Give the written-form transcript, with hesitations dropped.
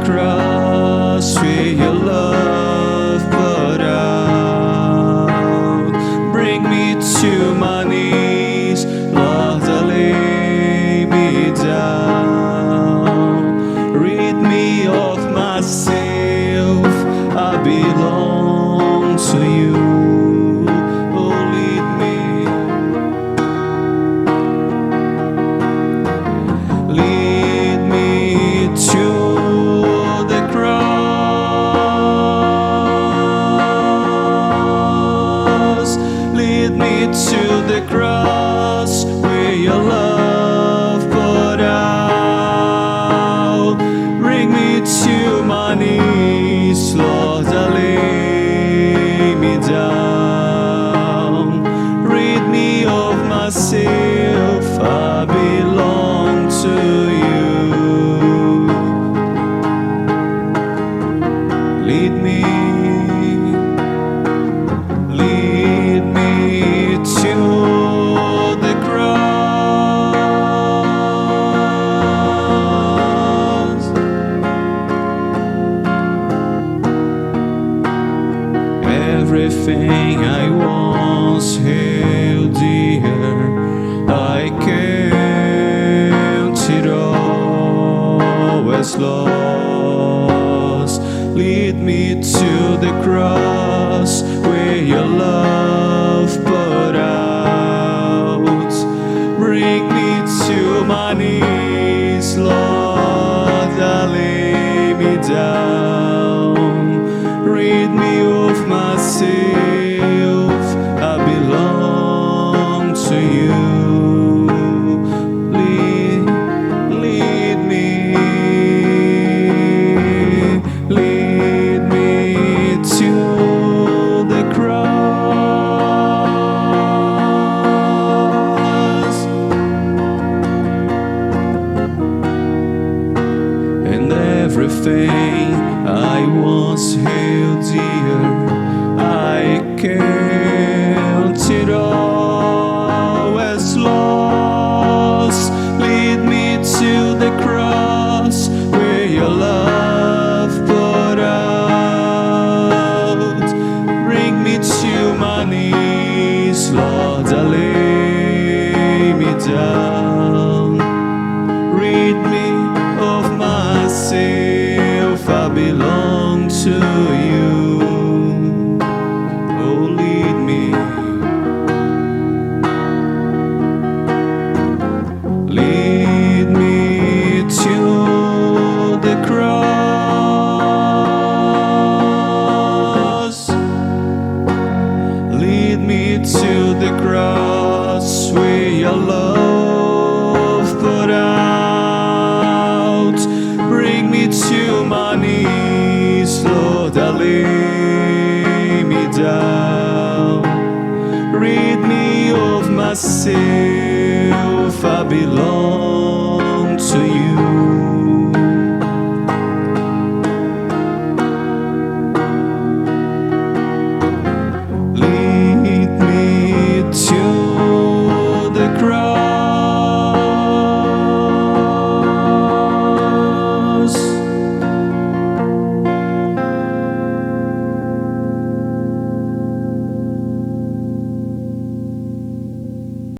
cross where your love poured out. Bring me to my knees, Lord, I lay me down. Rid me of myself, I belong to you. Oh, lead me. Lead me to the cross. Lead me to the cross where your love poured out. Bring me to my knees, Lord, I lay me down. Rid me of myself, I belong to you. Lead me, lead me to the cross. Everything I once held dear, I count it all as lost. Lead me to the cross where your love poured out. Bring me to my knees, Lord, I lay me down. Rid me of myself, I belong to you. Lead me, lead me to the cross. And everything I once held dear, I count it all as lost. Lead me to the cross where your love poured out. Bring me to my knees, Lord, I lay me down. Rid me of myself, I belong to you. Oh, lead me, lead me to the cross. Lead me to the cross where your love poured out. Bring me to my knees, Lord, I lay me down. Rid me of myself, I belong to you.